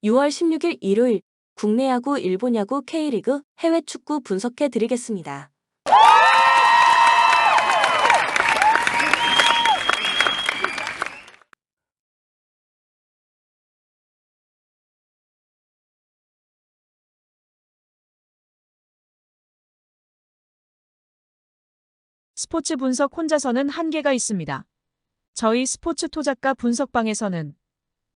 6월 16일 일요일 국내 야구, 일본 야구, K리그, 해외 축구 분석해 드리겠습니다. 스포츠 분석 혼자서는 한계가 있습니다. 저희 스포츠 토작가 분석방에서는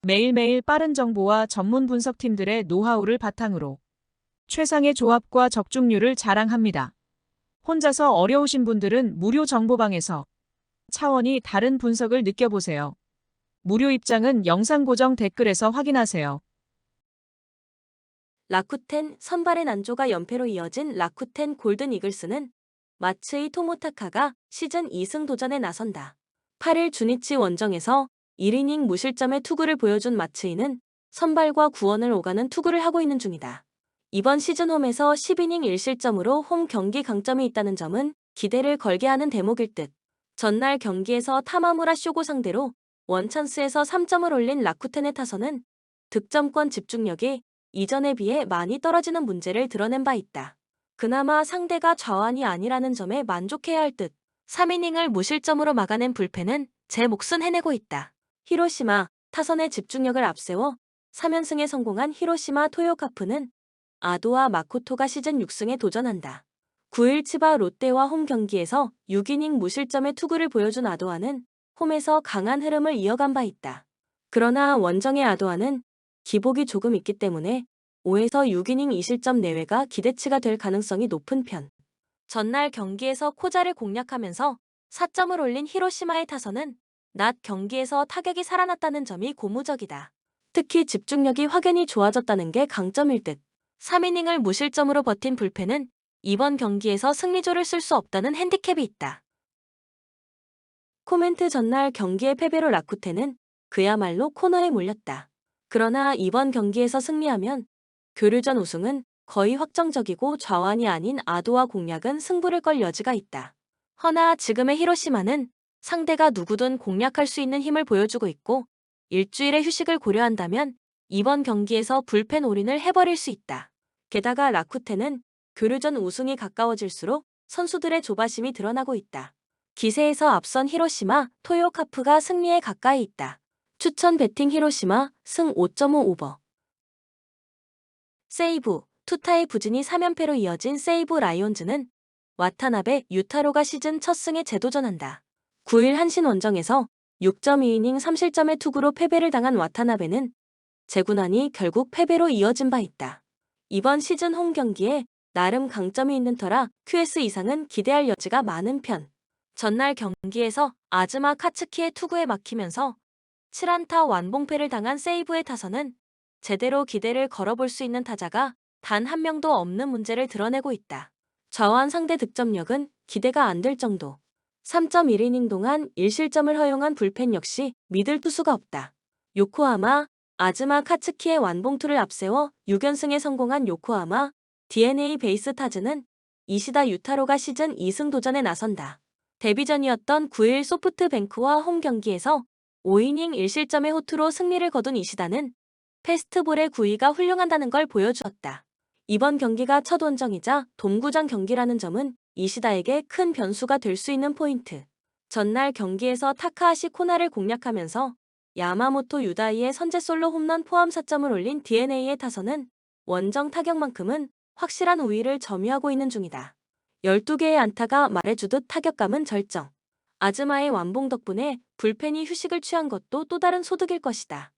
매일매일 빠른 정보와 전문 분석팀들의 노하우를 바탕으로 최상의 조합과 적중률을 자랑합니다. 혼자서 어려우신 분들은 무료 정보방에서 차원이 다른 분석을 느껴보세요. 무료 입장은 영상 고정 댓글에서 확인하세요. 라쿠텐 선발의 난조가 연패로 이어진 라쿠텐 골든 이글스는 마츠이 토모타카가 시즌 2승 도전에 나선다. 8일 주니치 원정에서 1이닝 무실점의 투구를 보여준 마츠이는 선발과 구원을 오가는 투구를 하고 있는 중이다. 이번 시즌 홈에서 10이닝 1실점으로 홈 경기 강점이 있다는 점은 기대를 걸게 하는 대목일 듯. 전날 경기에서 타마무라 쇼고 상대로 원찬스에서 3점을 올린 라쿠텐의 타선은 득점권 집중력이 이전에 비해 많이 떨어지는 문제를 드러낸 바 있다. 그나마 상대가 좌완이 아니라는 점에 만족해야 할 듯. 3이닝을 무실점으로 막아낸 불펜은 제 몫은 해내고 있다. 히로시마, 타선의 집중력을 앞세워 3연승에 성공한 히로시마 토요카프는 아도와 마코토가 시즌 6승에 도전한다. 9일 치바 롯데와 홈 경기에서 6이닝 무실점의 투구를 보여준 아도아는 홈에서 강한 흐름을 이어간 바 있다. 그러나 원정의 아도아는 기복이 조금 있기 때문에 5에서 6이닝 2실점 내외가 기대치가 될 가능성이 높은 편. 전날 경기에서 코자를 공략하면서 4점을 올린 히로시마의 타선은 낮 경기에서 타격이 살아났다는 점이 고무적이다. 특히 집중력이 확연히 좋아졌다는 게 강점일 듯. 3이닝을 무실점으로 버틴 불펜은 이번 경기에서 승리조를 쓸 수 없다는 핸디캡이 있다. 코멘트 전날 경기의 패배로 라쿠텐은 그야말로 코너에 몰렸다. 그러나 이번 경기에서 승리하면 교류전 우승은 거의 확정적이고 좌완이 아닌 아도와 공략은 승부를 걸 여지가 있다. 허나 지금의 히로시마는 상대가 누구든 공략할 수 있는 힘을 보여주고 있고 일주일의 휴식을 고려한다면 이번 경기에서 불펜 올인을 해버릴 수 있다. 게다가 라쿠텐은 교류전 우승이 가까워질수록 선수들의 조바심이 드러나고 있다. 기세에서 앞선 히로시마, 토요카프가 승리에 가까이 있다. 추천 배팅 히로시마, 승 5.5 오버. 세이브, 투타의 부진이 3연패로 이어진 세이브 라이온즈는 와타나베, 유타로가 시즌 첫 승에 재도전한다. 9일 한신 원정에서 6.2이닝 3실점의 투구로 패배를 당한 와타나베는 재구난이 결국 패배로 이어진 바 있다. 이번 시즌 홈 경기에 나름 강점이 있는 터라 QS 이상은 기대할 여지가 많은 편. 전날 경기에서 아즈마 카츠키의 투구에 막히면서 7안타 완봉패를 당한 세이브의 타선은 제대로 기대를 걸어볼 수 있는 타자가 단 한 명도 없는 문제를 드러내고 있다. 좌완 상대 득점력은 기대가 안 될 정도. 3.1이닝 동안 1실점을 허용한 불펜 역시 믿을 투수가 없다. 요코하마, 아즈마 카츠키의 완봉투를 앞세워 6연승에 성공한 요코하마, DNA 베이스 타즈는 이시다 유타로가 시즌 2승 도전에 나선다. 데뷔전이었던 9일 소프트뱅크와 홈 경기에서 5이닝 1실점의 호투로 승리를 거둔 이시다는 패스트볼의 구위가 훌륭하다는 걸 보여주었다. 이번 경기가 첫 원정이자 돔구장 경기라는 점은 이시다에게 큰 변수가 될 수 있는 포인트. 전날 경기에서 타카하시 코나를 공략하면서 야마모토 유다이의 선제 솔로 홈런 포함 4점을 올린 DNA의 타선은 원정 타격만큼은 확실한 우위를 점유하고 있는 중이다. 12개의 안타가 말해주듯 타격감은 절정. 아즈마의 완봉 덕분에 불펜이 휴식을 취한 것도 또 다른 소득일 것이다.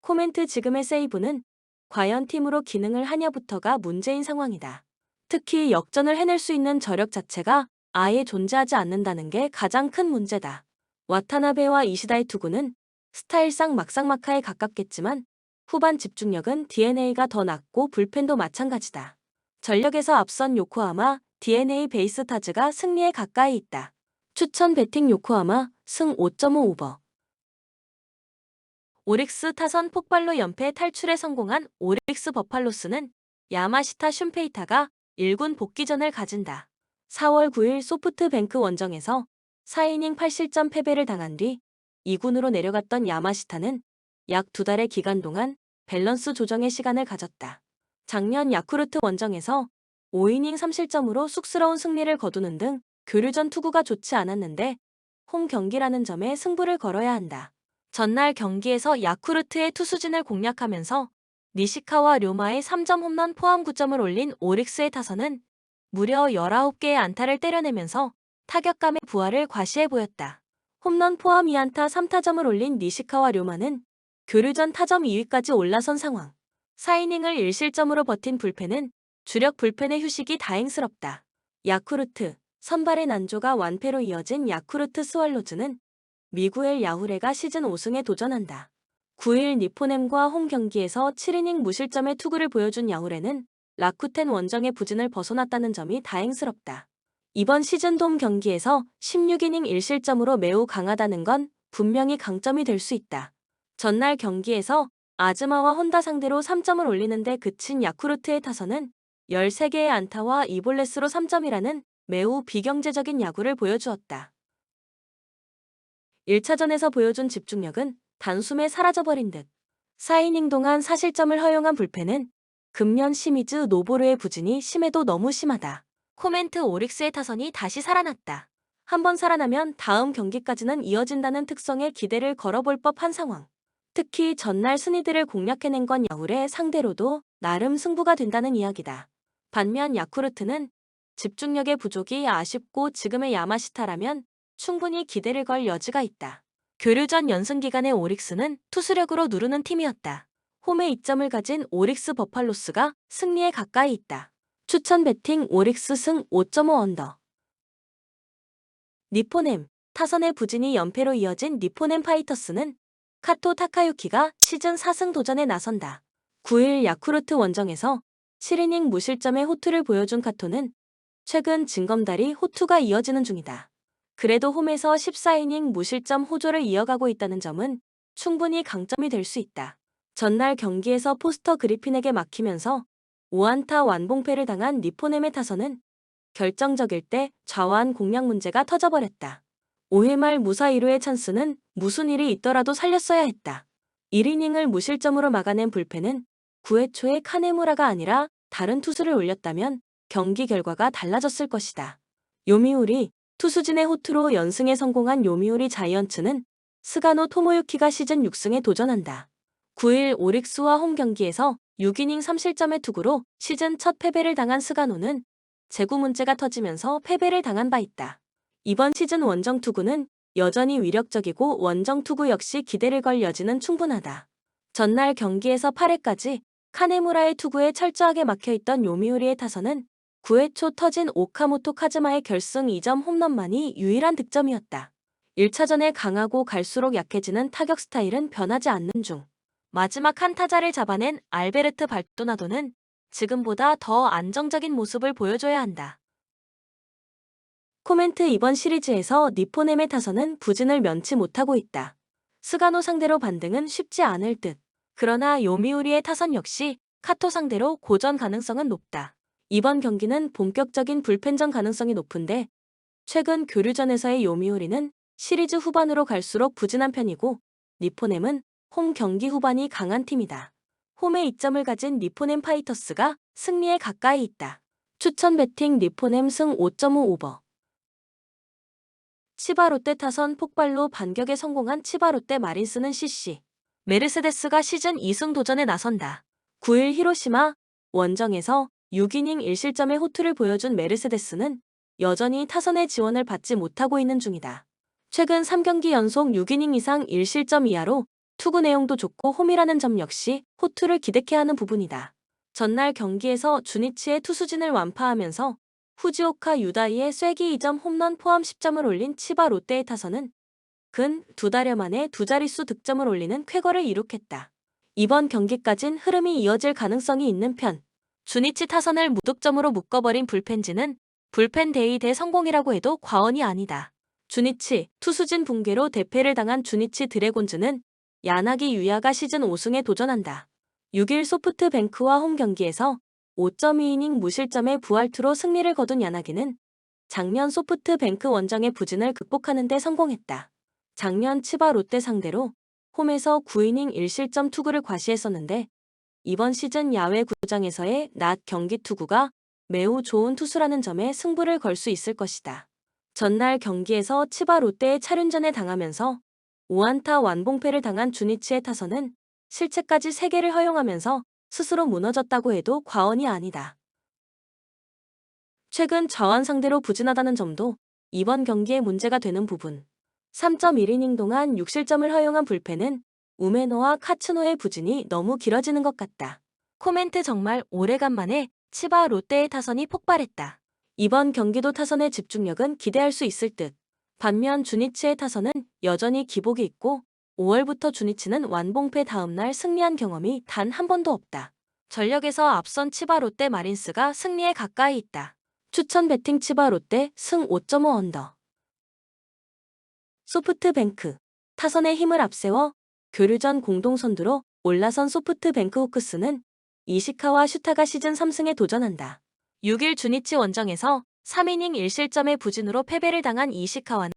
코멘트 지금의 세이브는 과연 팀으로 기능을 하냐부터가 문제인 상황이다. 특히 역전을 해낼 수 있는 저력 자체가 아예 존재하지 않는다는 게 가장 큰 문제다. 와타나베와 이시다의 투구는 스타일상 막상막하에 가깝겠지만 후반 집중력은 DNA가 더 낮고 불펜도 마찬가지다. 전력에서 앞선 요코하마, DNA 베이스 타즈가 승리에 가까이 있다. 추천 배팅 요코하마, 승 5.5 오버. 오릭스 타선 폭발로 연패 탈출에 성공한 오릭스 버팔로스는 야마시타 슌페이타가 1군 복귀전을 가진다. 4월 9일 소프트뱅크 원정에서 4이닝 8실점 패배를 당한 뒤 2군으로 내려갔던 야마시타는 약 2달의 기간 동안 밸런스 조정의 시간을 가졌다. 작년 야쿠르트 원정에서 5이닝 3실점으로 쑥스러운 승리를 거두는 등 교류전 투구가 좋지 않았는데 홈 경기라는 점에 승부를 걸어야 한다. 전날 경기에서 야쿠르트의 투수진을 공략하면서 니시카와 료마의 3점 홈런 포함 9점을 올린 오릭스의 타선은 무려 19개의 안타를 때려내면서 타격감의 부활을 과시해 보였다. 홈런 포함 2안타 3타점을 올린 니시카와 료마는 교류전 타점 2위까지 올라선 상황. 4이닝을 1실점으로 버틴 불펜은 주력 불펜의 휴식이 다행스럽다. 야쿠르트, 선발의 난조가 완패로 이어진 야쿠르트 스왈로즈는 미구엘 야후레가 시즌 5승에 도전한다. 9일 니포넴과 홈 경기에서 7이닝 무실점의 투구를 보여준 야후레는 라쿠텐 원정의 부진을 벗어났다는 점이 다행스럽다. 이번 시즌 홈 경기에서 16이닝 1실점으로 매우 강하다는 건 분명히 강점이 될 수 있다. 전날 경기에서 아즈마와 혼다 상대로 3점을 올리는데 그친 야쿠르트의 타선은 13개의 안타와 2볼넷으로 3점이라는 매우 비경제적인 야구를 보여주었다. 1차전에서 보여준 집중력은 단숨에 사라져버린 듯. 4이닝 동안 4실점을 허용한 불펜은 금년 시미즈 노보르의 부진이 심해도 너무 심하다. 코멘트 오릭스의 타선이 다시 살아났다. 한번 살아나면 다음 경기까지는 이어진다는 특성에 기대를 걸어볼 법한 상황. 특히 전날 순위들을 공략해낸 건 야후레 상대로도 나름 승부가 된다는 이야기다. 반면 야쿠르트는 집중력의 부족이 아쉽고 지금의 야마시타라면 충분히 기대를 걸 여지가 있다. 교류전 연승 기간의 오릭스는 투수력으로 누르는 팀이었다. 홈에 이점을 가진 오릭스 버팔로스가 승리에 가까이 있다. 추천 배팅 오릭스 승 5.5 언더. 니포넴, 타선의 부진이 연패로 이어진 니포넴 파이터스는 카토 타카유키가 시즌 4승 도전에 나선다. 9일 야쿠르트 원정에서 7이닝 무실점의 호투를 보여준 카토는 최근 징검다리 호투가 이어지는 중이다. 그래도 홈에서 14이닝 무실점 호조를 이어가고 있다는 점은 충분히 강점이 될 수 있다. 전날 경기에서 포스터 그리핀에게 막히면서 5안타 완봉패를 당한 니포넴의 타선은 결정적일 때 좌완 공략 문제가 터져버렸다. 5회 말 무사 1루의 찬스는 무슨 일이 있더라도 살렸어야 했다. 1이닝을 무실점으로 막아낸 불펜은 9회 초에 카네무라가 아니라 다른 투수를 올렸다면 경기 결과가 달라졌을 것이다. 요미우리, 투수진의 호투로 연승에 성공한 요미우리 자이언츠는 스가노 토모유키가 시즌 6승에 도전한다. 9일 오릭스와 홈 경기에서 6이닝 3실점의 투구로 시즌 첫 패배를 당한 스가노는 재구 문제가 터지면서 패배를 당한 바 있다. 이번 시즌 원정 투구는 여전히 위력적이고 원정 투구 역시 기대를 걸 여지는 충분하다. 전날 경기에서 8회까지 카네무라의 투구에 철저하게 막혀있던 요미우리의 타선은 9회 초 터진 오카모토 카즈마의 결승 2점 홈런만이 유일한 득점이었다. 1차전에 강하고 갈수록 약해지는 타격 스타일은 변하지 않는 중. 마지막 한 타자를 잡아낸 알베르트 발도나도는 지금보다 더 안정적인 모습을 보여줘야 한다. 코멘트 이번 시리즈에서 니포넴의 타선은 부진을 면치 못하고 있다. 스가노 상대로 반등은 쉽지 않을 듯. 그러나 요미우리의 타선 역시 카토 상대로 고전 가능성은 높다. 이번 경기는 본격적인 불펜전 가능성이 높은데 최근 교류전에서의 요미우리는 시리즈 후반으로 갈수록 부진한 편이고 니포넴은 홈 경기 후반이 강한 팀이다. 홈에 이점을 가진 니포넴 파이터스가 승리에 가까이 있다. 추천 배팅 니포넴 승 5.5 오버. 치바 롯데 타선 폭발로 반격에 성공한 치바 롯데 마린스는 CC. 메르세데스가 시즌 2승 도전에 나선다. 9일 히로시마 원정에서 6이닝 1실점의 호투를 보여준 메르세데스는 여전히 타선의 지원을 받지 못하고 있는 중이다. 최근 3경기 연속 6이닝 이상 1실점 이하로 투구 내용도 좋고 홈이라는 점 역시 호투를 기대케 하는 부분이다. 전날 경기에서 주니치의 투수진을 완파하면서 후지오카 유다이의 쐐기 2점 홈런 포함 10점을 올린 치바 롯데의 타선은 근 2달여 만에 두 자릿수 득점을 올리는 쾌거를 이룩했다. 이번 경기까진 흐름이 이어질 가능성이 있는 편. 주니치 타선을 무득점으로 묶어버린 불펜진은 불펜 데이 대성공이라고 해도 과언이 아니다. 주니치, 투수진 붕괴로 대패를 당한 주니치 드래곤즈는 야나기 유야가 시즌 5승에 도전한다. 6일 소프트뱅크와 홈 경기에서 5.2이닝 무실점의 부활투로 승리를 거둔 야나기는 작년 소프트뱅크 원정의 부진을 극복하는 데 성공했다. 작년 치바 롯데 상대로 홈에서 9이닝 1실점 투구를 과시했었는데 이번 시즌 야외 구장에서의 낮 경기 투구가 매우 좋은 투수라는 점에 승부를 걸 수 있을 것이다. 전날 경기에서 치바 롯데의 차륜전에 당하면서 5안타 완봉패를 당한 주니치의 타선은 실책까지 3개를 허용하면서 스스로 무너졌다고 해도 과언이 아니다. 최근 저한 상대로 부진하다는 점도 이번 경기에 문제가 되는 부분. 3.1이닝 동안 6실점을 허용한 불펜은 우메노와 카츠노의 부진이 너무 길어지는 것 같다. 코멘트 정말 오래간만에 치바 롯데의 타선이 폭발했다. 이번 경기도 타선의 집중력은 기대할 수 있을 듯. 반면 주니치의 타선은 여전히 기복이 있고 5월부터 주니치는 완봉패 다음날 승리한 경험이 단 한 번도 없다. 전력에서 앞선 치바 롯데 마린스가 승리에 가까이 있다. 추천 배팅 치바 롯데 승 5.5 언더. 소프트뱅크. 타선의 힘을 앞세워 교류전 공동선두로 올라선 소프트뱅크 호크스는 이시카와 슈타가 시즌 3승에 도전한다. 6일 주니치 원정에서 3이닝 1실점의 부진으로 패배를 당한 이시카와는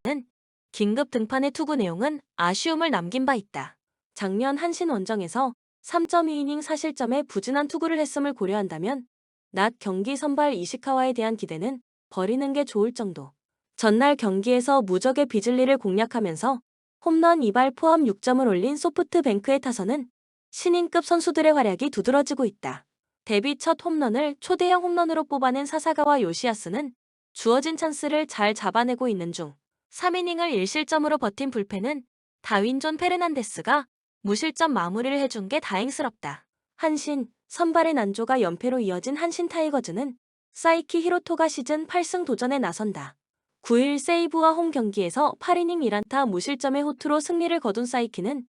긴급 등판의 투구 내용은 아쉬움을 남긴 바 있다. 작년 한신 원정에서 3.2이닝 4실점의 부진한 투구를 했음을 고려한다면 낮 경기 선발 이시카와에 대한 기대는 버리는 게 좋을 정도. 전날 경기에서 무적의 비즐리를 공략하면서 홈런 2발 포함 6점을 올린 소프트뱅크의 타선은 신인급 선수들의 활약이 두드러지고 있다. 데뷔 첫 홈런을 초대형 홈런으로 뽑아낸 사사가와 요시야스는 주어진 찬스를 잘 잡아내고 있는 중 3이닝을 1실점으로 버틴 불펜은 다윈존 페르난데스가 무실점 마무리를 해준 게 다행스럽다. 한신, 선발의 난조가 연패로 이어진 한신 타이거즈는 사이키 히로토가 시즌 8승 도전에 나선다. 9일 세이브와 홈 경기에서 8이닝 1안타 무실점의 호투로 승리를 거둔 사이키는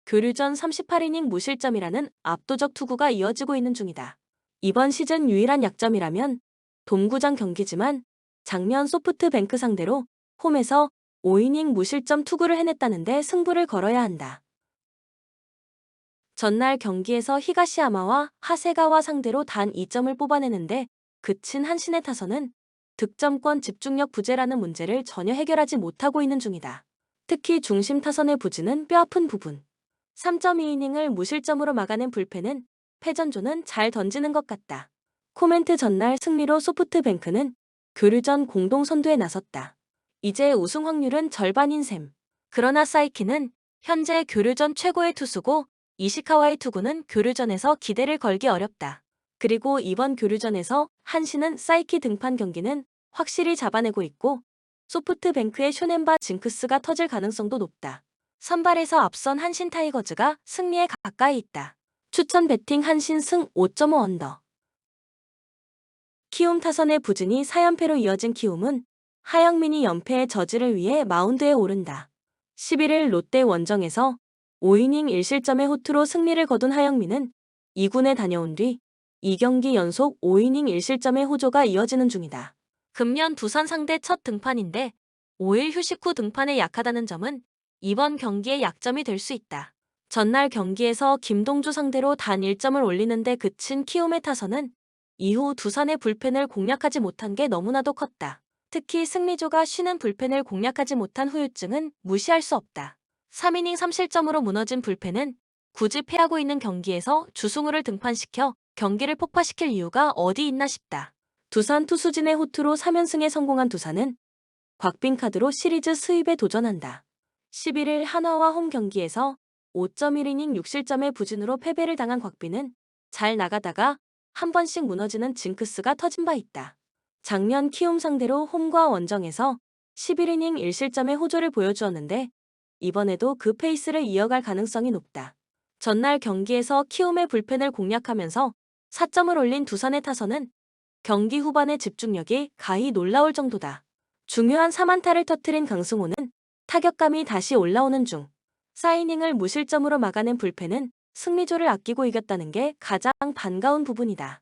교류전 38이닝 무실점이라는 압도적 투구가 이어지고 있는 중이다. 이번 시즌 유일한 약점이라면 돔구장 경기지만 작년 소프트뱅크 상대로 홈에서 5이닝 무실점 투구를 해냈다는데 승부를 걸어야 한다. 전날 경기에서 히가시야마와 하세가와 상대로 단 2점을 뽑아내는데 그친 한신의 타선은 득점권 집중력 부재라는 문제를 전혀 해결하지 못하고 있는 중이다. 특히 중심 타선의 부진은 뼈아픈 부분. 3.2이닝을 무실점으로 막아낸 불펜은 패전조는 잘 던지는 것 같다. 코멘트 전날 승리로 소프트뱅크는 교류전 공동선두에 나섰다. 이제 우승 확률은 절반인 셈. 그러나 사이키는 현재 교류전 최고의 투수고 이시카와의 투구는 교류전에서 기대를 걸기 어렵다. 그리고 이번 교류전에서 한신은 사이키 등판 경기는 확실히 잡아내고 있고 소프트뱅크의 쇼넨바 징크스가 터질 가능성도 높다. 선발에서 앞선 한신 타이거즈가 승리에 가까이 있다. 추천 배팅 한신 승 5.5 언더. 키움 타선의 부진이 4연패로 이어진 키움은 하영민이 연패의 저지를 위해 마운드에 오른다. 11일 롯데 원정에서 5이닝 1실점의 호투로 승리를 거둔 하영민은 2군에 다녀온 뒤 2경기 연속 5이닝 1실점의 호조가 이어지는 중이다. 금년 두산 상대 첫 등판인데 5일 휴식 후 등판에 약하다는 점은 이번 경기의 약점이 될 수 있다. 전날 경기에서 김동주 상대로 단 1점을 올리는데 그친 키움의 타선은 이후 두산의 불펜을 공략하지 못한 게 너무나도 컸다. 특히 승리조가 쉬는 불펜을 공략하지 못한 후유증은 무시할 수 없다. 3이닝 3실점으로 무너진 불펜은 굳이 패하고 있는 경기에서 주승우를 등판시켜 경기를 폭파시킬 이유가 어디 있나 싶다. 두산 투수진의 호투로 3연승에 성공한 두산은 곽빈 카드로 시리즈 수입에 도전한다. 11일 한화와 홈 경기에서 5.1이닝 6실점의 부진으로 패배를 당한 곽빈은 잘 나가다가 한 번씩 무너지는 징크스가 터진 바 있다. 작년 키움 상대로 홈과 원정에서 11이닝 1실점의 호조를 보여주었는데 이번에도 그 페이스를 이어갈 가능성이 높다. 전날 경기에서 키움의 불펜을 공략하면서 4점을 올린 두산의 타선은 경기 후반의 집중력이 가히 놀라울 정도다. 중요한 3안타를 터뜨린 강승호는 타격감이 다시 올라오는 중. 4이닝을 무실점으로 막아낸 불펜은 승리조를 아끼고 이겼다는 게 가장 반가운 부분이다.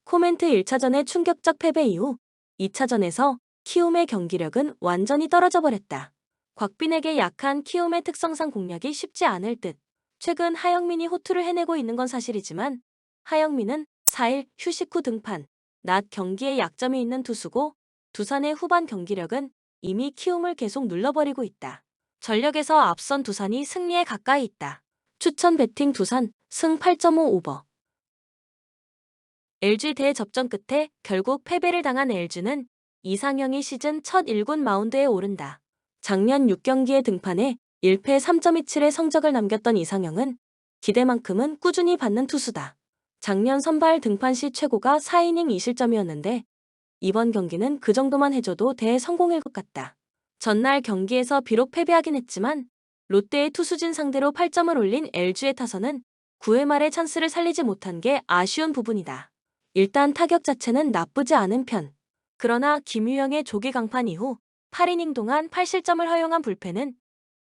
코멘트 1차전의 충격적 패배 이후 2차전에서 키움의 경기력은 완전히 떨어져 버렸다. 곽빈에게 약한 키움의 특성상 공략이 쉽지 않을 듯. 최근 하영민이 호투를 해내고 있는 건 사실이지만 하영민은 4일 휴식 후 등판, 낮 경기에 약점이 있는 투수고 두산의 후반 경기력은 이미 키움을 계속 눌러버리고 있다. 전력에서 앞선 두산이 승리에 가까이 있다. 추천 배팅 두산 승 8.5 오버. LG 대접전 끝에 결국 패배를 당한 LG는 이상형이 시즌 첫 1군 마운드에 오른다. 작년 6경기에 등판해 1패 3.27의 성적을 남겼던 이상형은 기대만큼은 꾸준히 받는 투수다. 작년 선발 등판 시 최고가 4이닝 2실점이었는데 이번 경기는 그 정도만 해줘도 대성공일 것 같다. 전날 경기에서 비록 패배하긴 했지만 롯데의 투수진 상대로 8점을 올린 LG의 타선은 9회 말에 찬스를 살리지 못한 게 아쉬운 부분이다. 일단 타격 자체는 나쁘지 않은 편. 그러나 김유영의 조기 강판 이후 8이닝 동안 8실점을 허용한 불펜은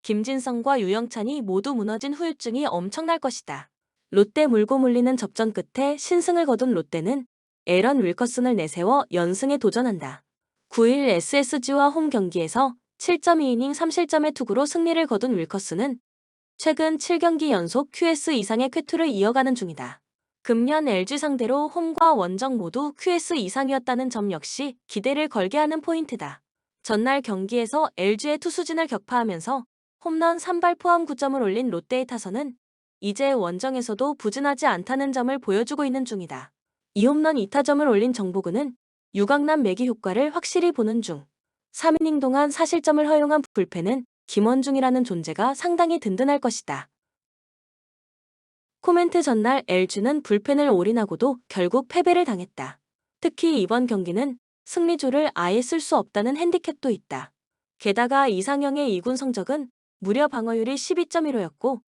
김진성과 유영찬이 모두 무너진 후유증이 엄청날 것이다. 롯데 물고 물리는 접전 끝에 신승을 거둔 롯데는 에런 윌커슨을 내세워 연승에 도전한다. 9일 SSG와 홈 경기에서 7.2이닝 3실점의 투구로 승리를 거둔 윌커슨은 최근 7경기 연속 QS 이상의 쾌투를 이어가는 중이다. 금년 LG 상대로 홈과 원정 모두 QS 이상이었다는 점 역시 기대를 걸게 하는 포인트다. 전날 경기에서 LG의 투수진을 격파하면서 홈런 3발 포함 9점을 올린 롯데의 타선은 이제 원정에서도 부진하지 않다는 점을 보여주고 있는 중이다. 2홈런 2타점을 올린 정보근은 유강남 매기 효과를 확실히 보는 중. 3이닝 동안 4실점을 허용한 불펜은 김원중이라는 존재가 상당히 든든할 것이다. 코멘트 전날 LG는 불펜을 올인하고도 결국 패배를 당했다. 특히 이번 경기는 승리조를 아예 쓸 수 없다는 핸디캡도 있다. 게다가 이상형의 2군 성적은 무려 방어율이 12.15였고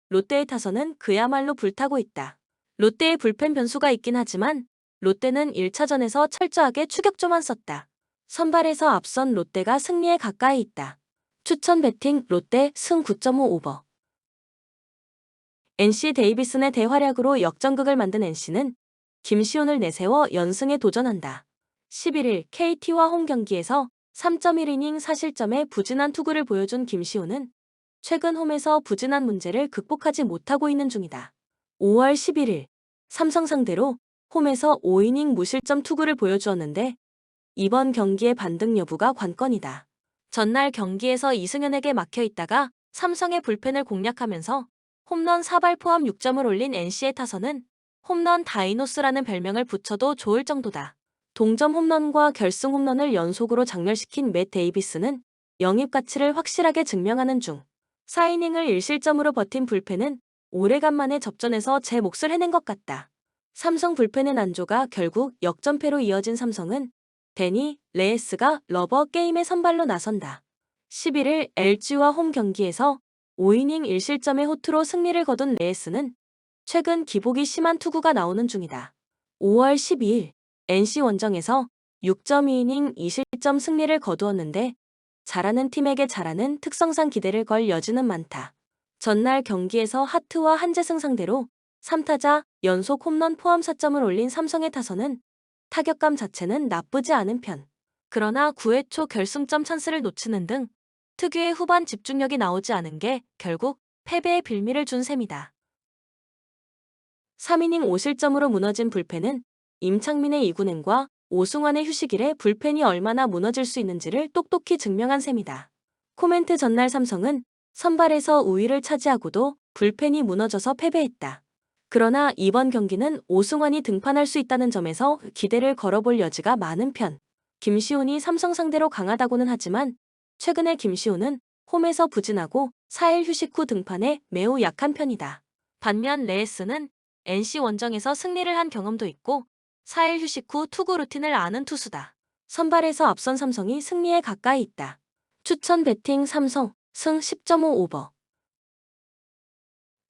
롯데의 타선은 그야말로 불타고 있다. 롯데의 불펜 변수가 있긴 하지만 롯데는 1차전에서 철저하게 추격조만 썼다. 선발에서 앞선 롯데가 승리에 가까이 있다. 추천 배팅 롯데 승 9.5 오버. NC 데이비슨의 대활약으로 역전극을 만든 NC는 김시훈을 내세워 연승에 도전한다. 11일 KT와 홈 경기에서 3.1이닝 4실점의 부진한 투구를 보여준 김시훈은 최근 홈에서 부진한 문제를 극복하지 못하고 있는 중이다. 5월 11일 삼성 상대로 홈에서 5이닝 무실점 투구를 보여주었는데 이번 경기의 반등 여부가 관건이다. 전날 경기에서 이승현에게 막혀 있다가 삼성의 불펜을 공략하면서 홈런 4발 포함 6점을 올린 NC의 타선은 홈런 다이노스라는 별명을 붙여도 좋을 정도다. 동점 홈런과 결승 홈런을 연속으로 장렬시킨 맷 데이비스는 영입 가치를 확실하게 증명하는 중. 4이닝을 1실점으로 버틴 불펜은 오래간만에 접전에서 제 몫을 해낸 것 같다. 삼성 불펜의 난조가 결국 역전패로 이어진 삼성은 데니 레에스가 러버 게임에 선발로 나선다. 11일 LG와 홈 경기에서 5이닝 1실점의 호투로 승리를 거둔 레에스는 최근 기복이 심한 투구가 나오는 중이다. 5월 12일 NC 원정에서 6.2이닝 2실점 승리를 거두었는데 잘하는 팀에게 잘하는 특성상 기대를 걸 여지는 많다. 전날 경기에서 하트와 한재승 상대로 3타자 연속 홈런 포함 4점을 올린 삼성의 타선은 타격감 자체는 나쁘지 않은 편. 그러나 9회 초 결승점 찬스를 놓치는 등 특유의 후반 집중력이 나오지 않은 게 결국 패배의 빌미를 준 셈이다. 3이닝 5실점으로 무너진 불펜은 임창민의 이군행과 오승환의 휴식일에 불펜이 얼마나 무너질 수 있는지를 똑똑히 증명한 셈이다. 코멘트 전날 삼성은 선발에서 우위를 차지하고도 불펜이 무너져서 패배했다. 그러나 이번 경기는 오승환이 등판할 수 있다는 점에서 기대를 걸어볼 여지가 많은 편. 김시훈이 삼성 상대로 강하다고는 하지만 최근에 김시훈은 홈에서 부진하고 4일 휴식 후 등판에 매우 약한 편이다. 반면 레에스는 NC 원정에서 승리를 한 경험도 있고 4일 휴식 후 투구 루틴을 아는 투수다. 선발에서 앞선 삼성이 승리에 가까이 있다. 추천 배팅 삼성 승 10.5 오버.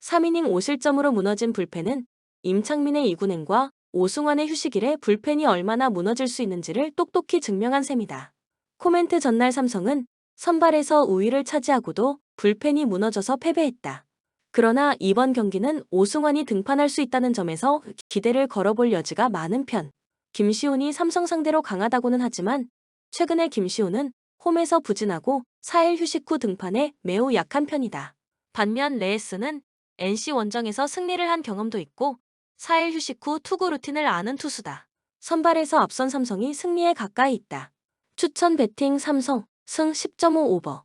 3이닝 5실점으로 무너진 불펜은 임창민의 이군행과 오승환의 휴식일에 불펜이 얼마나 무너질 수 있는지를 똑똑히 증명한 셈이다. 코멘트 전날 삼성은 선발에서 우위를 차지하고도 불펜이 무너져서 패배했다. 그러나 이번 경기는 오승환이 등판할 수 있다는 점에서 기대를 걸어볼 여지가 많은 편. 김시훈이 삼성 상대로 강하다고는 하지만 최근에 김시훈은 홈에서 부진하고 4일 휴식 후 등판에 매우 약한 편이다. 반면 레에스는 NC 원정에서 승리를 한 경험도 있고 4일 휴식 후 투구 루틴을 아는 투수다. 선발에서 앞선 삼성이 승리에 가까이 있다. 추천 배팅 삼성 승 10.5 오버.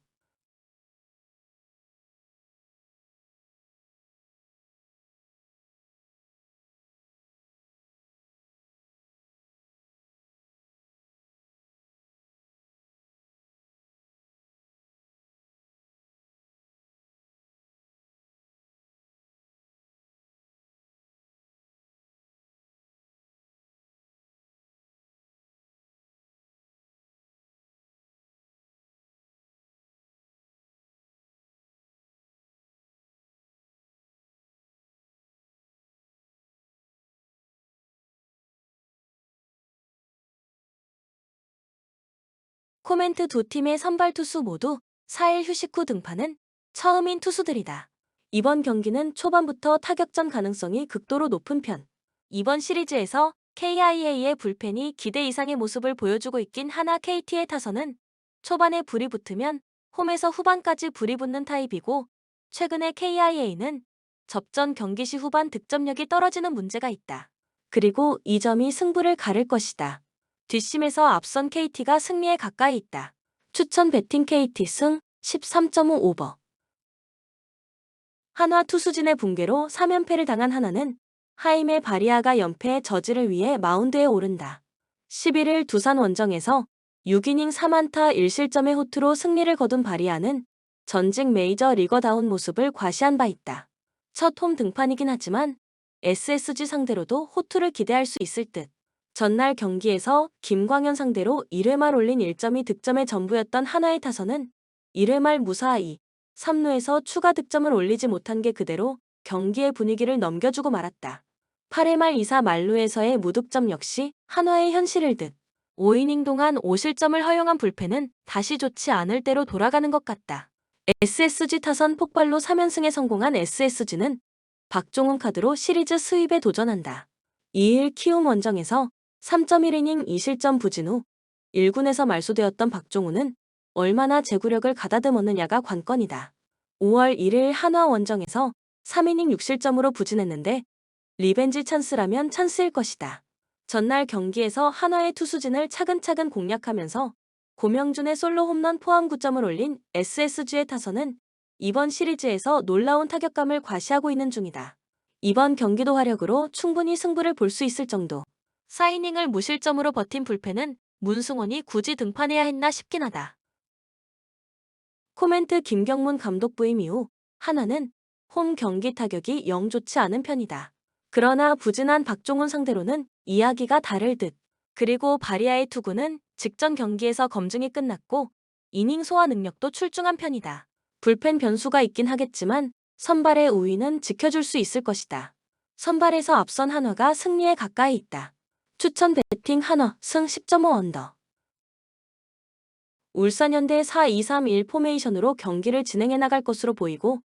코멘트 두 팀의 선발 투수 모두 4일 휴식 후 등판은 처음인 투수들이다. 이번 경기는 초반부터 타격전 가능성이 극도로 높은 편. 이번 시리즈에서 KIA의 불펜이 기대 이상의 모습을 보여주고 있긴 하나 KT의 타선은 초반에 불이 붙으면 홈에서 후반까지 불이 붙는 타입이고, 최근에 KIA는 접전 경기 시 후반 득점력이 떨어지는 문제가 있다. 그리고 이 점이 승부를 가를 것이다. 뒷심에서 앞선 KT가 승리에 가까이 있다. 추천 배팅 KT 승 13.5 오버. 한화 투수진의 붕괴로 3연패를 당한 한화는 하임의 바리아가 연패의 저지를 위해 마운드에 오른다. 11일 두산 원정에서 6이닝 3안타 1실점의 호투로 승리를 거둔 바리아는 전직 메이저 리거다운 모습을 과시한 바 있다. 첫 홈 등판이긴 하지만 SSG 상대로도 호투를 기대할 수 있을 듯. 전날 경기에서 김광현 상대로 1회 말 올린 1점이 득점의 전부였던 한화의 타선은 1회 말 무사히 3루에서 추가 득점을 올리지 못한 게 그대로 경기의 분위기를 넘겨주고 말았다. 8회 말 2사 만루에서의 무득점 역시 한화의 현실일 듯. 5이닝 동안 5실점을 허용한 불펜은 다시 좋지 않을 대로 돌아가는 것 같다. SSG 타선 폭발로 3연승에 성공한 SSG는 박종훈 카드로 시리즈 수입에 도전한다. 2일 키움 원정에서 3.1이닝 2실점 부진 후 1군에서 말소되었던 박종훈은 얼마나 제구력을 가다듬었느냐가 관건이다. 5월 1일 한화 원정에서 3이닝 6실점으로 부진했는데 리벤지 찬스라면 찬스일 것이다. 전날 경기에서 한화의 투수진을 차근차근 공략하면서 고명준의 솔로 홈런 포함 9점을 올린 SSG의 타선은 이번 시리즈에서 놀라운 타격감을 과시하고 있는 중이다. 이번 경기도 화력으로 충분히 승부를 볼 수 있을 정도. 4이닝을 무실점으로 버틴 불펜은 문승원이 굳이 등판해야 했나 싶긴 하다. 코멘트 김경문 감독 부임 이후 한화는 홈 경기 타격이 영 좋지 않은 편이다. 그러나 부진한 박종훈 상대로는 이야기가 다를 듯. 그리고 바리아의 투구는 직전 경기에서 검증이 끝났고 이닝 소화 능력도 출중한 편이다. 불펜 변수가 있긴 하겠지만 선발의 우위는 지켜줄 수 있을 것이다. 선발에서 앞선 한화가 승리에 가까이 있다. 추천 배팅 한화 승 10.5 언더. 울산현대 4-2-3-1 포메이션으로 경기를 진행해 나갈 것으로 보이고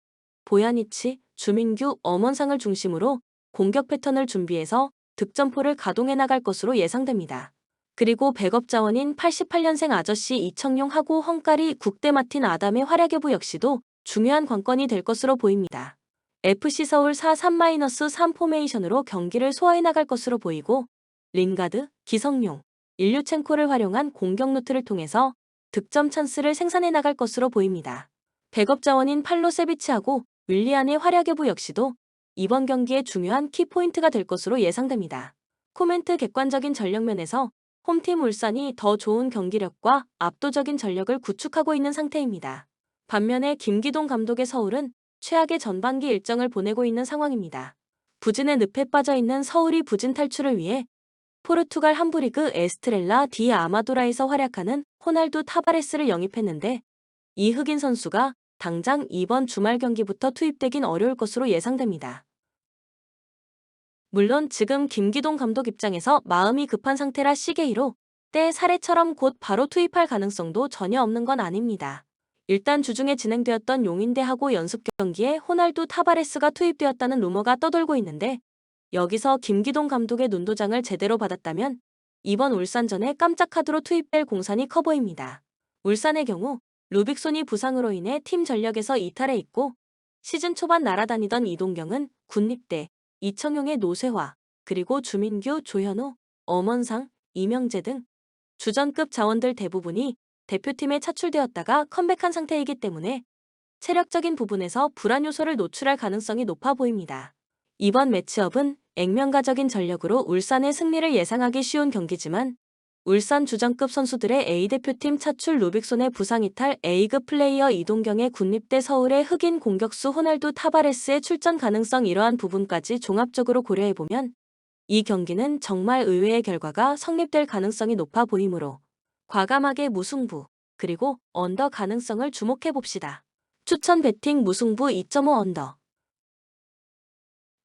보야니치, 주민규, 엄원상을 중심으로 공격 패턴을 준비해서 득점포를 가동해 나갈 것으로 예상됩니다. 그리고 백업 자원인 88년생 아저씨 이청용하고 헝가리 국대 마틴 아담의 활약 여부 역시도 중요한 관건이 될 것으로 보입니다. FC서울 4-3-3 포메이션으로 경기를 소화해 나갈 것으로 보이고 링가드, 기성용, 일류첸코를 활용한 공격 루트를 통해서 득점 찬스를 생산해 나갈 것으로 보입니다. 백업 자원인 팔로세비치하고 윌리안의 활약 여부 역시도 이번 경기의 중요한 키포인트가 될 것으로 예상됩니다. 코멘트 객관적인 전력면에서 홈팀 울산이 더 좋은 경기력과 압도적인 전력을 구축하고 있는 상태입니다. 반면에 김기동 감독의 서울은 최악의 전반기 일정을 보내고 있는 상황입니다. 부진의 늪에 빠져있는 서울이 부진 탈출을 위해 포르투갈 함부리그 에스트렐라 디 아마도라에서 활약하는 호날두 타바레스를 영입했는데 이 흑인 선수가 당장 이번 주말 경기부터 투입되긴 어려울 것으로 예상됩니다. 물론 지금 김기동 감독 입장에서 마음이 급한 상태라 시게이로 때 사례처럼 곧 바로 투입할 가능성도 전혀 없는 건 아닙니다. 일단 주중에 진행되었던 용인대하고 연습 경기에 호날두 타바레스가 투입되었다는 루머가 떠돌고 있는데 여기서 김기동 감독의 눈도장을 제대로 받았다면 이번 울산전에 깜짝 카드로 투입될 공산이 커 보입니다. 울산의 경우 루빅손이 부상으로 인해 팀 전력에서 이탈해 있고 시즌 초반 날아다니던 이동경은 군립대, 이청용의 노쇠화, 그리고 주민규, 조현우, 엄원상, 이명재 등 주전급 자원들 대부분이 대표팀에 차출되었다가 컴백한 상태이기 때문에 체력적인 부분에서 불안 요소를 노출할 가능성이 높아 보입니다. 이번 매치업은 액면가적인 전력으로 울산의 승리를 예상하기 쉬운 경기지만 울산 주전급 선수들의 A대표팀 차출 루빅손의 부상 이탈 A급 플레이어 이동경의 군립대 서울의 흑인 공격수 호날두 타바레스의 출전 가능성 이러한 부분까지 종합적으로 고려해보면 이 경기는 정말 의외의 결과가 성립될 가능성이 높아 보이므로 과감하게 무승부 그리고 언더 가능성을 주목해봅시다. 추천 배팅 무승부 2.5 언더.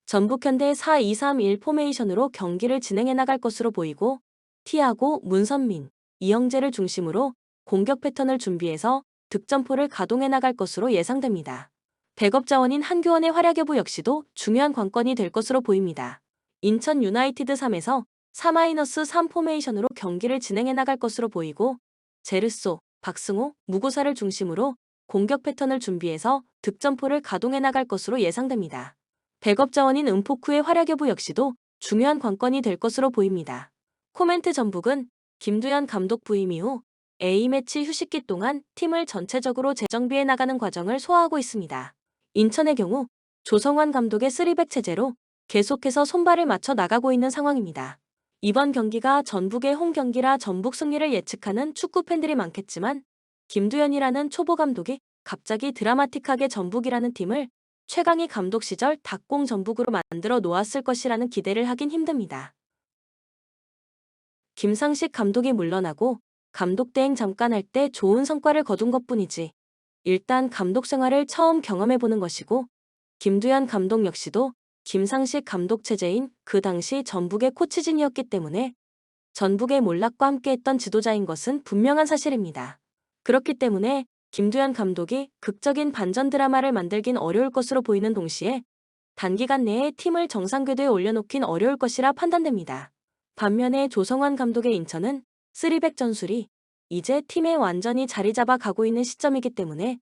전북현대 4-2-3-1 포메이션으로 경기를 진행해 나갈 것으로 보이고 티아고, 문선민, 이영재를 중심으로 공격 패턴을 준비해서 득점포를 가동해 나갈 것으로 예상됩니다. 백업 자원인 한교원의 활약 여부 역시도 중요한 관건이 될 것으로 보입니다. 인천 유나이티드 3에서 4-3 포메이션으로 경기를 진행해 나갈 것으로 보이고 제르소, 박승호, 무고사를 중심으로 공격 패턴을 준비해서 득점포를 가동해 나갈 것으로 예상됩니다. 백업 자원인 은포쿠의 활약 여부 역시도 중요한 관건이 될 것으로 보입니다. 코멘트 전북은 김두현 감독 부임 이후 A매치 휴식기 동안 팀을 전체적으로 재정비해 나가는 과정을 소화하고 있습니다. 인천의 경우 조성환 감독의 3백 체제로 계속해서 손발을 맞춰 나가고 있는 상황입니다. 이번 경기가 전북의 홈 경기라 전북 승리를 예측하는 축구 팬들이 많겠지만 김두현이라는 초보 감독이 갑자기 드라마틱하게 전북이라는 팀을 최강희 감독 시절 닭공 전북으로 만들어 놓았을 것이라는 기대를 하긴 힘듭니다. 김상식 감독이 물러나고 감독 대행 잠깐 할 때 좋은 성과를 거둔 것뿐이지 일단 감독 생활을 처음 경험해보는 것이고 김두현 감독 역시도 김상식 감독 체제인 그 당시 전북의 코치진이었기 때문에 전북의 몰락과 함께했던 지도자인 것은 분명한 사실입니다. 그렇기 때문에 김두현 감독이 극적인 반전 드라마를 만들긴 어려울 것으로 보이는 동시에 단기간 내에 팀을 정상 궤도에 올려놓긴 어려울 것이라 판단됩니다. 반면에 조성환 감독의 인천은 3백 전술이 이제 팀에 완전히 자리 잡아 가고 있는 시점이기 때문에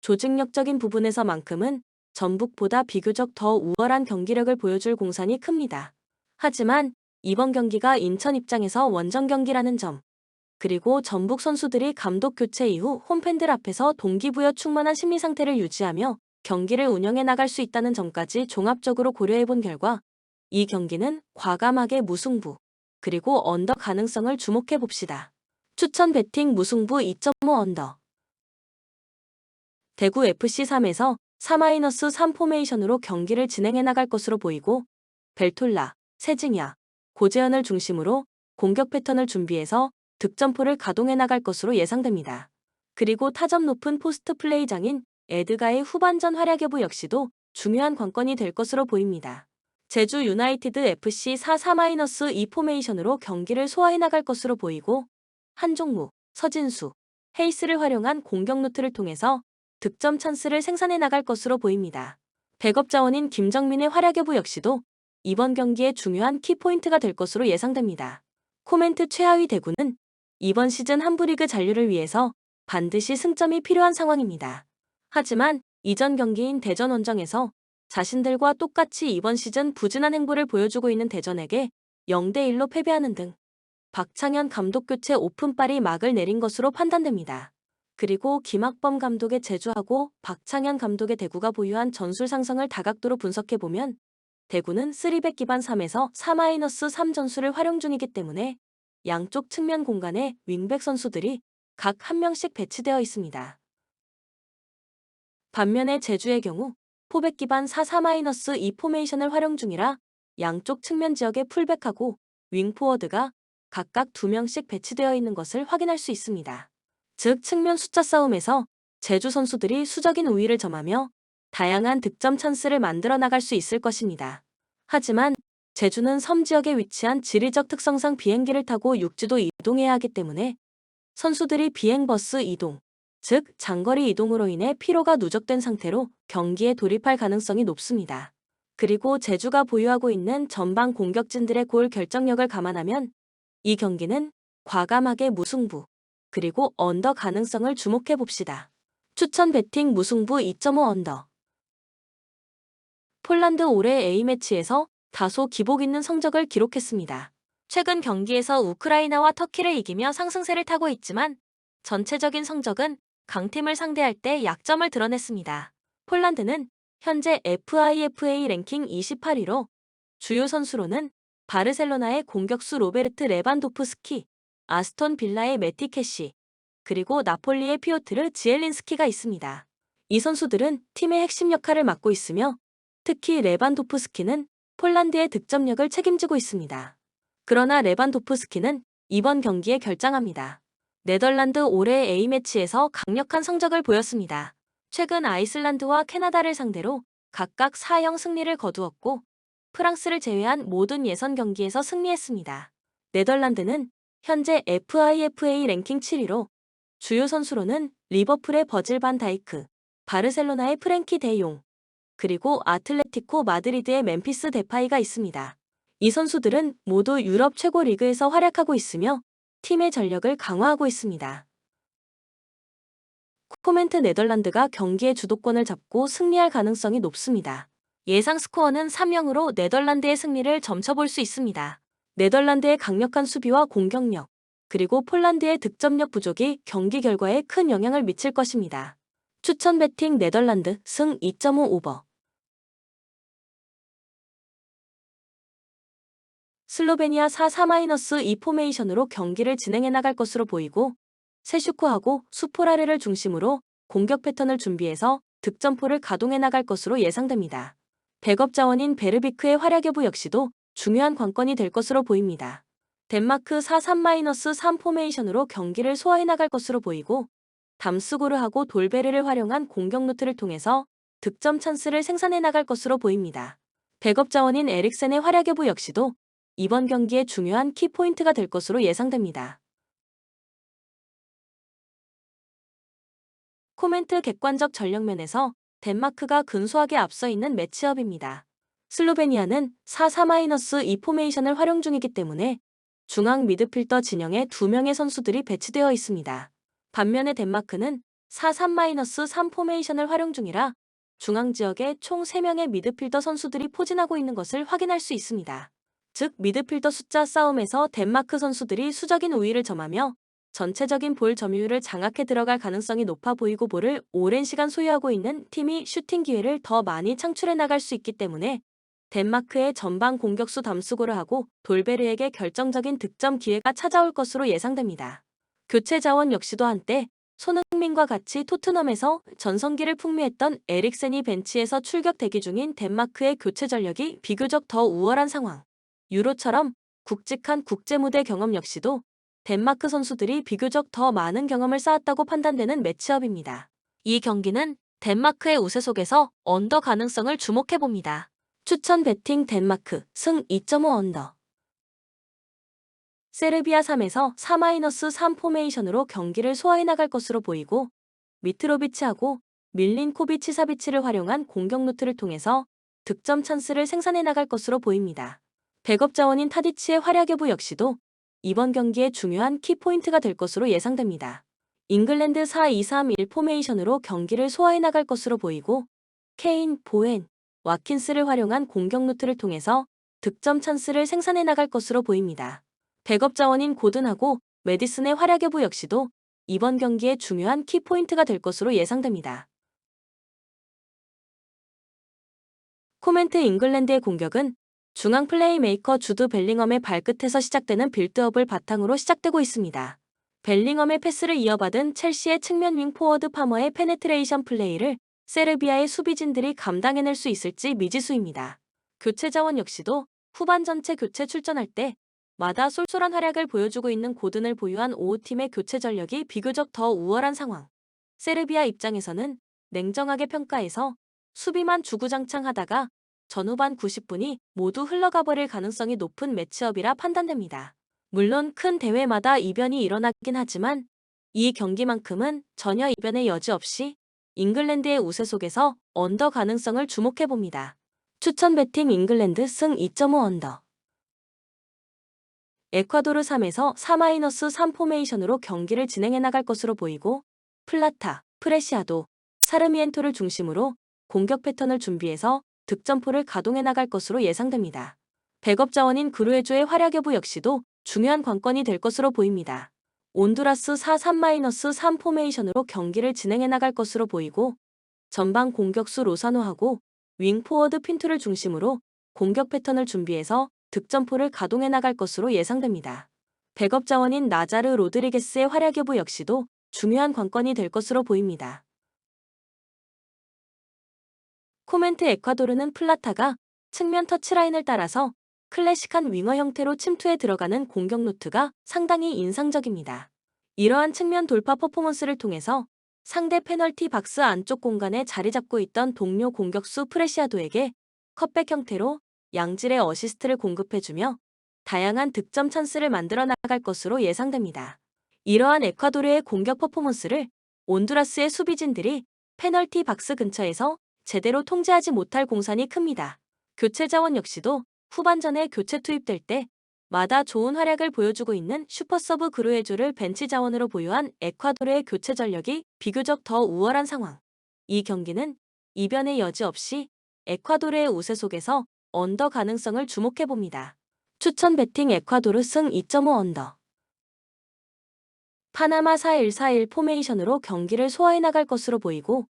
조직력적인 부분에서만큼은 전북보다 비교적 더 우월한 경기력을 보여줄 공산이 큽니다. 하지만 이번 경기가 인천 입장에서 원정 경기라는 점, 그리고 전북 선수들이 감독 교체 이후 홈팬들 앞에서 동기부여 충만한 심리 상태를 유지하며 경기를 운영해 나갈 수 있다는 점까지 종합적으로 고려해본 결과 이 경기는 과감하게 무승부, 그리고 언더 가능성을 주목해 봅시다. 추천 배팅 무승부 2.5 언더. 대구 FC 3에서 4-3 포메이션으로 경기를 진행해 나갈 것으로 보이고 벨톨라, 세징야, 고재현을 중심으로 공격 패턴을 준비해서 득점포를 가동해 나갈 것으로 예상됩니다. 그리고 타점 높은 포스트 플레이장인 에드가의 후반전 활약 여부 역시도 중요한 관건이 될 것으로 보입니다. 제주 유나이티드 FC 4-2 포메이션으로 경기를 소화해 나갈 것으로 보이고 한종무, 서진수, 헤이스를 활용한 공격 루트를 통해서 득점 찬스를 생산해 나갈 것으로 보입니다. 백업 자원인 김정민의 활약 여부 역시도 이번 경기의 중요한 키포인트가 될 것으로 예상됩니다. 코멘트 최하위 대구는 이번 시즌 한부리그 잔류를 위해서 반드시 승점이 필요한 상황입니다. 하지만 이전 경기인 대전 원정에서 자신들과 똑같이 이번 시즌 부진한 행보를 보여주고 있는 대전에게 0대1로 패배하는 등 박창현 감독 교체 오픈빨이 막을 내린 것으로 판단됩니다. 그리고 김학범 감독의 제주하고 박창현 감독의 대구가 보유한 전술 상성을 다각도로 분석해보면 대구는 3백 기반 3에서 4-3 전술을 활용 중이기 때문에 양쪽 측면 공간에 윙백 선수들이 각 한 명씩 배치되어 있습니다. 반면에 제주의 경우 포백 기반 4-4-2 포메이션을 활용 중이라 양쪽 측면 지역에 풀백하고 윙포워드가 각각 2명씩 배치되어 있는 것을 확인할 수 있습니다. 즉 측면 숫자 싸움에서 제주 선수들이 수적인 우위를 점하며 다양한 득점 찬스를 만들어 나갈 수 있을 것입니다. 하지만 제주는 섬 지역에 위치한 지리적 특성상 비행기를 타고 육지도 이동해야 하기 때문에 선수들이 비행버스 이동, 즉 장거리 이동으로 인해 피로가 누적된 상태로 경기에 돌입할 가능성이 높습니다. 그리고 제주가 보유하고 있는 전방 공격진들의 골 결정력을 감안하면 이 경기는 과감하게 무승부, 그리고 언더 가능성을 주목해 봅시다. 추천 배팅 무승부 2.5 언더. 폴란드 올해 A매치에서 다소 기복 있는 성적을 기록했습니다. 최근 경기에서 우크라이나와 터키를 이기며 상승세를 타고 있지만 전체적인 성적은 강팀을 상대할 때 약점을 드러냈습니다. 폴란드는 현재 FIFA 랭킹 28위로 주요 선수로는 바르셀로나의 공격수 로베르트 레반도프스키, 아스톤 빌라의 매티 캐시, 그리고 나폴리의 피오트르 지엘린스키가 있습니다. 이 선수들은 팀의 핵심 역할을 맡고 있으며 특히 레반도프스키는 폴란드의 득점력을 책임지고 있습니다. 그러나 레반도프스키는 이번 경기에 결장합니다. 네덜란드 올해 A매치에서 강력한 성적을 보였습니다. 최근 아이슬란드와 캐나다를 상대로 각각 4-0 승리를 거두었고 프랑스를 제외한 모든 예선 경기에서 승리했습니다. 네덜란드는 현재 FIFA 랭킹 7위로 주요 선수로는 리버풀의 버질 반 다이크, 바르셀로나의 프랭키 데용, 그리고 아틀레티코 마드리드의 멤피스 데파이가 있습니다. 이 선수들은 모두 유럽 최고 리그에서 활약하고 있으며 팀의 전력을 강화하고 있습니다. 코멘트 네덜란드가 경기의 주도권을 잡고 승리할 가능성이 높습니다. 예상 스코어는 3-0으로 네덜란드의 승리를 점쳐볼 수 있습니다. 네덜란드의 강력한 수비와 공격력, 그리고 폴란드의 득점력 부족이 경기 결과에 큰 영향을 미칠 것입니다. 추천 배팅 네덜란드 승 2.5 오버. 슬로베니아 4-4-2 포메이션으로 경기를 진행해 나갈 것으로 보이고 세슈코하고 수포라레를 중심으로 공격 패턴을 준비해서 득점포를 가동해 나갈 것으로 예상됩니다. 백업 자원인 베르비크의 활약 여부 역시도 중요한 관건이 될 것으로 보입니다. 덴마크 4-3-3 포메이션으로 경기를 소화해 나갈 것으로 보이고 담스고르하고 돌베르를 활용한 공격 루트를 통해서 득점 찬스를 생산해 나갈 것으로 보입니다. 백업 자원인 에릭센의 활약 여부 역시도 이번 경기의 중요한 키포인트가 될 것으로 예상됩니다. 코멘트 객관적 전력면에서 덴마크가 근소하게 앞서 있는 매치업입니다. 슬로베니아는 4-4-2 포메이션을 활용 중이기 때문에 중앙 미드필더 진영에 2명의 선수들이 배치되어 있습니다. 반면에 덴마크는 4-3-3 포메이션을 활용 중이라 중앙 지역에 총 3명의 미드필더 선수들이 포진하고 있는 것을 확인할 수 있습니다. 즉 미드필더 숫자 싸움에서 덴마크 선수들이 수적인 우위를 점하며 전체적인 볼 점유율을 장악해 들어갈 가능성이 높아 보이고 볼을 오랜 시간 소유하고 있는 팀이 슈팅 기회를 더 많이 창출해 나갈 수 있기 때문에 덴마크의 전방 공격수 담수고르하고 돌베르에게 결정적인 득점 기회가 찾아올 것으로 예상됩니다. 교체 자원 역시도 한때 손흥민과 같이 토트넘에서 전성기를 풍미했던 에릭센이 벤치에서 출격 대기 중인 덴마크의 교체 전력이 비교적 더 우월한 상황. 유로처럼 굵직한 국제무대 경험 역시도 덴마크 선수들이 비교적 더 많은 경험을 쌓았다고 판단되는 매치업입니다. 이 경기는 덴마크의 우세 속에서 언더 가능성을 주목해봅니다. 추천 배팅 덴마크 승 2.5 언더. 세르비아 3에서 4-3 포메이션으로 경기를 소화해 나갈 것으로 보이고 미트로비치하고 밀린코비치 사비치를 활용한 공격 루트를 통해서 득점 찬스를 생산해 나갈 것으로 보입니다. 백업 자원인 타디치의 활약 여부 역시도 이번 경기의 중요한 키포인트가 될 것으로 예상됩니다. 잉글랜드 4-2-3-1 포메이션으로 경기를 소화해 나갈 것으로 보이고 케인, 보엔, 와킨스를 활용한 공격 루트를 통해서 득점 찬스를 생산해 나갈 것으로 보입니다. 백업 자원인 고든하고 메디슨의 활약 여부 역시도 이번 경기의 중요한 키포인트가 될 것으로 예상됩니다. 코멘트 잉글랜드의 공격은 중앙 플레이메이커 주드 벨링엄의 발끝에서 시작되는 빌드업을 바탕으로 시작되고 있습니다. 벨링엄의 패스를 이어받은 첼시의 측면 윙 포워드 파머의 페네트레이션 플레이를 세르비아의 수비진들이 감당해낼 수 있을지 미지수입니다. 교체 자원 역시도 후반 전체 교체 출전할 때 마다 쏠쏠한 활약을 보여주고 있는 고든을 보유한 5팀의 교체 전력이 비교적 더 우월한 상황. 세르비아 입장에서는 냉정하게 평가해서 수비만 주구장창하다가 전후반 90분이 모두 흘러가 버릴 가능성이 높은 매치업이라 판단됩니다. 물론 큰 대회마다 이변이 일어나긴 하지만 이 경기만큼은 전혀 이변의 여지 없이 잉글랜드의 우세 속에서 언더 가능성을 주목해봅니다. 추천 배팅 잉글랜드 승 2.5 언더. 에콰도르 3에서 4-3 포메이션으로 경기를 진행해 나갈 것으로 보이고 플라타, 프레시아도, 사르미엔토를 중심으로 공격 패턴을 준비해서 득점포를 가동해 나갈 것으로 예상됩니다. 백업 자원인 그루에조의 활약 여부 역시도 중요한 관건이 될 것으로 보입니다. 온두라스 4-3-3 포메이션으로 경기를 진행해 나갈 것으로 보이고 전방 공격수 로사노하고 윙 포워드 핀투를 중심으로 공격 패턴을 준비해서 득점포를 가동해 나갈 것으로 예상됩니다. 백업 자원인 나자르 로드리게스의 활약 여부 역시도 중요한 관건이 될 것으로 보입니다. 코멘트 에콰도르는 플라타가 측면 터치라인을 따라서 클래식한 윙어 형태로 침투해 들어가는 공격 루트가 상당히 인상적입니다. 이러한 측면 돌파 퍼포먼스를 통해서 상대 페널티 박스 안쪽 공간에 자리 잡고 있던 동료 공격수 프레시아도에게 컷백 형태로 양질의 어시스트를 공급해주며 다양한 득점 찬스를 만들어 나갈 것으로 예상됩니다. 이러한 에콰도르의 공격 퍼포먼스를 온두라스의 수비진들이 페널티 박스 근처에서 제대로 통제하지 못할 공산이 큽니다. 교체 자원 역시도 후반전에 교체 투입될 때 마다 좋은 활약을 보여주고 있는 슈퍼서브 그루에조를 벤치 자원으로 보유한 에콰도르의 교체 전력이 비교적 더 우월한 상황. 이 경기는 이변의 여지 없이 에콰도르의 우세 속에서 언더 가능성을 주목해봅니다. 추천 배팅 에콰도르 승 2.5 언더. 파나마 4-1-4-1 포메이션으로 경기를 소화해 나갈 것으로 보이고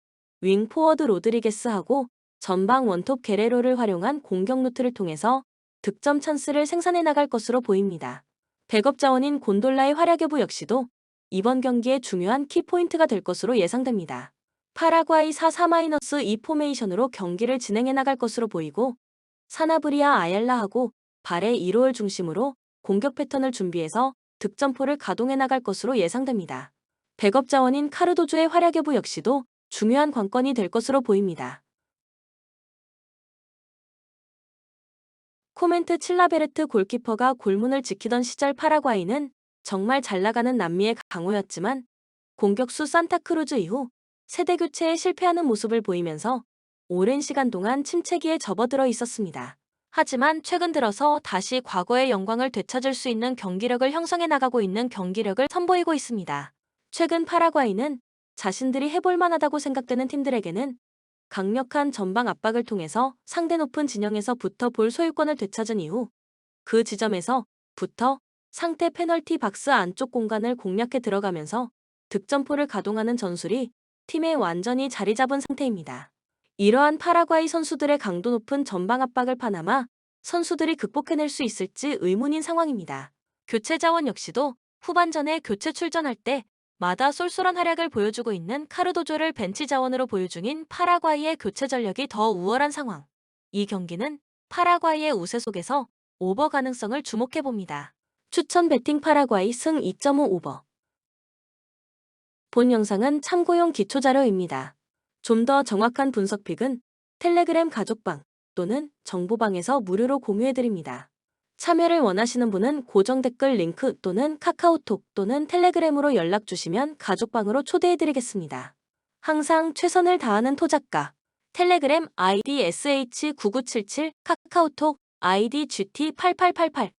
윙 포워드 로드리게스하고 전방 원톱 게레로를 활용한 공격 루트를 통해서 득점 찬스를 생산해 나갈 것으로 보입니다. 백업 자원인 곤돌라의 활약 여부 역시도 이번 경기의 중요한 키포인트가 될 것으로 예상됩니다. 파라과이 4-4-2 포메이션으로 경기를 진행해 나갈 것으로 보이고 사나브리아 아얄라하고 발의 1호를 중심으로 공격 패턴을 준비해서 득점포를 가동해 나갈 것으로 예상됩니다. 백업 자원인 카르도조의 활약 여부 역시도 중요한 관건이 될 것으로 보입니다. 코멘트 칠라베르트 골키퍼가 골문을 지키던 시절 파라과이는 정말 잘 나가는 남미의 강호였지만 공격수 산타크루즈 이후 세대 교체에 실패하는 모습을 보이면서 오랜 시간 동안 침체기에 접어들어 있었습니다. 하지만 최근 들어서 다시 과거의 영광을 되찾을 수 있는 경기력을 형성해 나가고 있는 경기력을 선보이고 있습니다. 최근 파라과이는 자신들이 해볼 만하다고 생각되는 팀들에게는 강력한 전방 압박을 통해서 상대 높은 진영에서부터 볼 소유권을 되찾은 이후 그 지점에서부터 상대 페널티 박스 안쪽 공간을 공략해 들어가면서 득점포를 가동하는 전술이 팀에 완전히 자리 잡은 상태입니다. 이러한 파라과이 선수들의 강도 높은 전방 압박을 파나마 선수들이 극복해낼 수 있을지 의문인 상황입니다. 교체 자원 역시도 후반전에 교체 출전할 때 마다 쏠쏠한 활약을 보여주고 있는 카르도조를 벤치 자원으로 보유 중인 파라과이의 교체 전력이 더 우월한 상황. 이 경기는 파라과이의 우세 속에서 오버 가능성을 주목해봅니다. 추천 배팅 파라과이 승 2.5 오버. 본 영상은 참고용 기초자료입니다. 좀 더 정확한 분석픽은 텔레그램 가족방 또는 정보방에서 무료로 공유해드립니다. 참여를 원하시는 분은 고정 댓글 링크 또는 카카오톡 또는 텔레그램으로 연락 주시면 가족방으로 초대해드리겠습니다. 항상 최선을 다하는 토작가. 텔레그램 아이디 sh9977, 카카오톡 아이디 gt8888